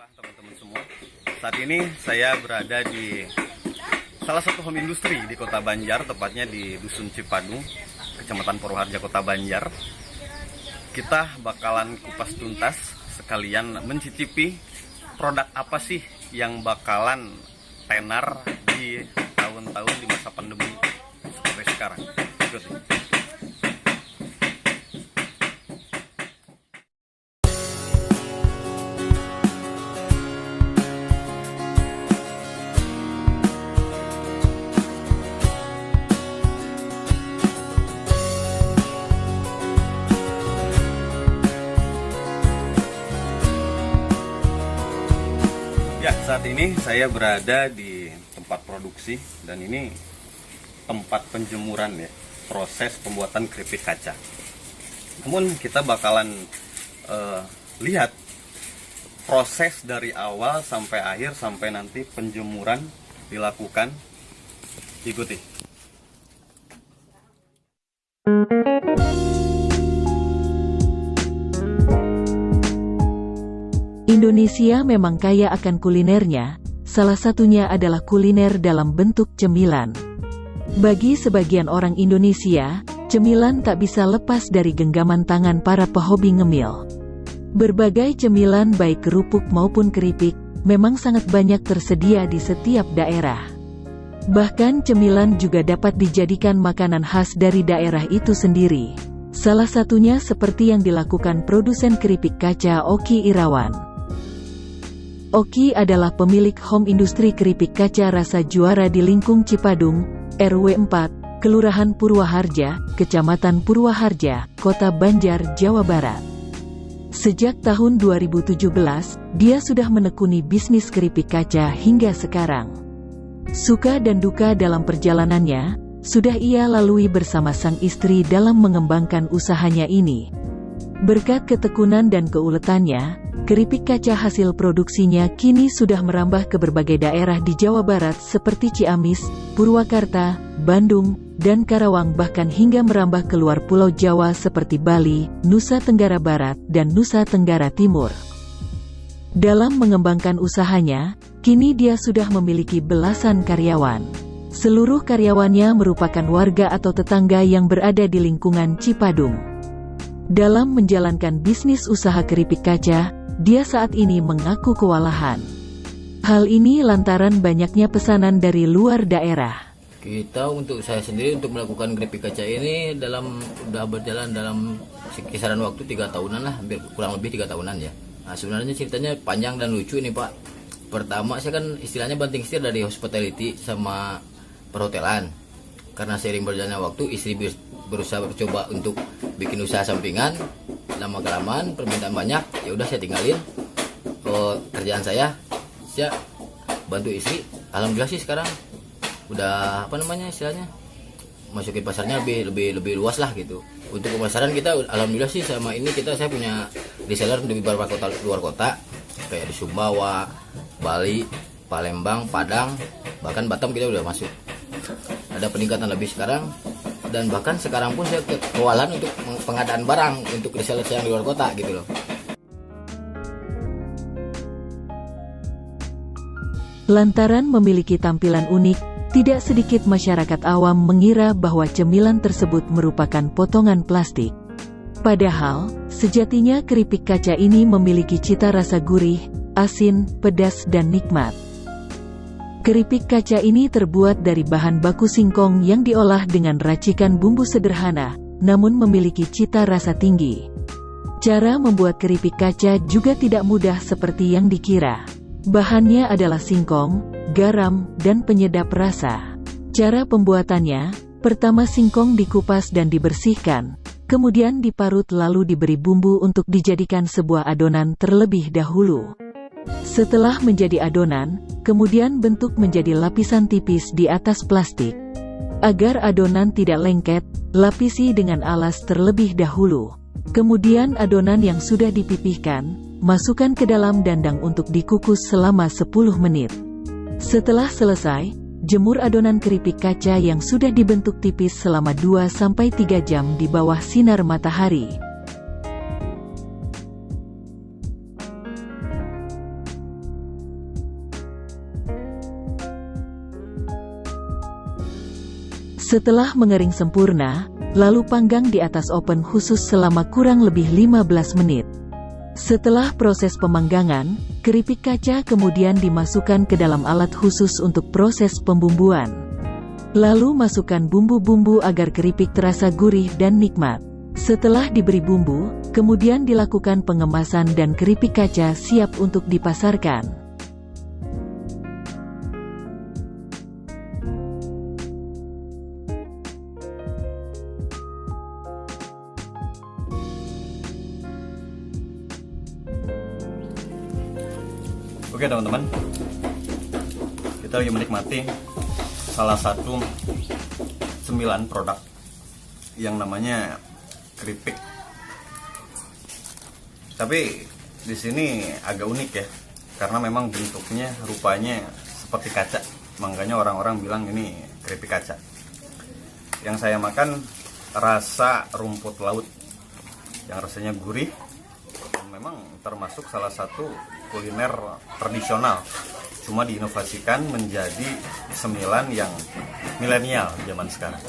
Sapa teman-teman semua. Saat ini saya berada di salah satu home industry di Kota Banjar, tepatnya di Dusun Cipadung, Kecamatan Purwaharja, Kota Banjar. Kita bakalan kupas tuntas sekalian mencicipi produk apa sih yang bakalan tenar di tahun-tahun di masa pandemi seperti sekarang. Ikuti. Ya, saat ini saya berada di tempat produksi dan ini tempat penjemuran ya, proses pembuatan keripik kaca. Namun kita bakalan lihat proses dari awal sampai akhir sampai nanti penjemuran dilakukan. Ikuti. Indonesia memang kaya akan kulinernya, salah satunya adalah kuliner dalam bentuk cemilan. Bagi sebagian orang Indonesia, cemilan tak bisa lepas dari genggaman tangan para pehobi ngemil. Berbagai cemilan baik kerupuk maupun keripik, memang sangat banyak tersedia di setiap daerah. Bahkan cemilan juga dapat dijadikan makanan khas dari daerah itu sendiri. Salah satunya seperti yang dilakukan produsen keripik kaca Oki Irawan. Oki adalah pemilik home industri keripik kaca rasa juara di Lingkung Cipadung, RW 4, Kelurahan Purwaharja, Kecamatan Purwaharja, Kota Banjar, Jawa Barat. Sejak tahun 2017, dia sudah menekuni bisnis keripik kaca hingga sekarang. Suka dan duka dalam perjalanannya, sudah ia lalui bersama sang istri dalam mengembangkan usahanya ini. Berkat ketekunan dan keuletannya, keripik kaca hasil produksinya kini sudah merambah ke berbagai daerah di Jawa Barat seperti Ciamis, Purwakarta, Bandung, dan Karawang, bahkan hingga merambah keluar Pulau Jawa seperti Bali, Nusa Tenggara Barat, dan Nusa Tenggara Timur. Dalam mengembangkan usahanya, kini dia sudah memiliki belasan karyawan. Seluruh karyawannya merupakan warga atau tetangga yang berada di lingkungan Cipadung. Dalam menjalankan bisnis usaha keripik kaca, dia saat ini mengaku kewalahan. Hal ini lantaran banyaknya pesanan dari luar daerah. Kita untuk saya sendiri untuk melakukan keripik kaca ini udah berjalan dalam kisaran waktu 3 tahunan lah, hampir kurang lebih 3 tahunan ya. Nah, sebenarnya ceritanya panjang dan lucu ini Pak. Pertama saya kan istilahnya banting setir dari hospitality sama perhotelan. Karena seiring berjalannya waktu istri berusaha bercoba untuk bikin usaha sampingan, lama-kelamaan permintaan banyak, ya udah saya tinggalin kerjaan saya bantu istri. Alhamdulillah sih sekarang udah istilahnya masukin pasarnya lebih luas lah gitu. Untuk pemasaran kita alhamdulillah sih sama ini saya punya reseller di beberapa kota luar kota kayak di Sumbawa, Bali, Palembang, Padang, bahkan Batam kita udah masuk. Ada peningkatan lebih sekarang. Dan bahkan sekarang pun saya kewalahan untuk pengadaan barang untuk reseller saya yang di luar kota gitu loh. Lantaran memiliki tampilan unik, tidak sedikit masyarakat awam mengira bahwa cemilan tersebut merupakan potongan plastik. Padahal, sejatinya keripik kaca ini memiliki cita rasa gurih, asin, pedas dan nikmat. Keripik kaca ini terbuat dari bahan baku singkong yang diolah dengan racikan bumbu sederhana, namun memiliki cita rasa tinggi. Cara membuat keripik kaca juga tidak mudah seperti yang dikira. Bahannya adalah singkong, garam, dan penyedap rasa. Cara pembuatannya, pertama singkong dikupas dan dibersihkan, kemudian diparut lalu diberi bumbu untuk dijadikan sebuah adonan terlebih dahulu. Setelah menjadi adonan, kemudian bentuk menjadi lapisan tipis di atas plastik. Agar adonan tidak lengket, lapisi dengan alas terlebih dahulu. Kemudian adonan yang sudah dipipihkan, masukkan ke dalam dandang untuk dikukus selama 10 menit. Setelah selesai, jemur adonan keripik kaca yang sudah dibentuk tipis selama 2-3 jam di bawah sinar matahari. Setelah mengering sempurna, lalu panggang di atas oven khusus selama kurang lebih 15 menit. Setelah proses pemanggangan, keripik kaca kemudian dimasukkan ke dalam alat khusus untuk proses pembumbuan. Lalu masukkan bumbu-bumbu agar keripik terasa gurih dan nikmat. Setelah diberi bumbu, kemudian dilakukan pengemasan dan keripik kaca siap untuk dipasarkan. Oke teman-teman, kita lagi menikmati salah satu cemilan produk yang namanya keripik. Tapi di sini agak unik ya, karena memang bentuknya rupanya seperti kaca, makanya orang-orang bilang ini keripik kaca. Yang saya makan rasa rumput laut yang rasanya gurih, dan memang termasuk salah satu kuliner tradisional, cuma diinovasikan menjadi cemilan yang milenial zaman sekarang.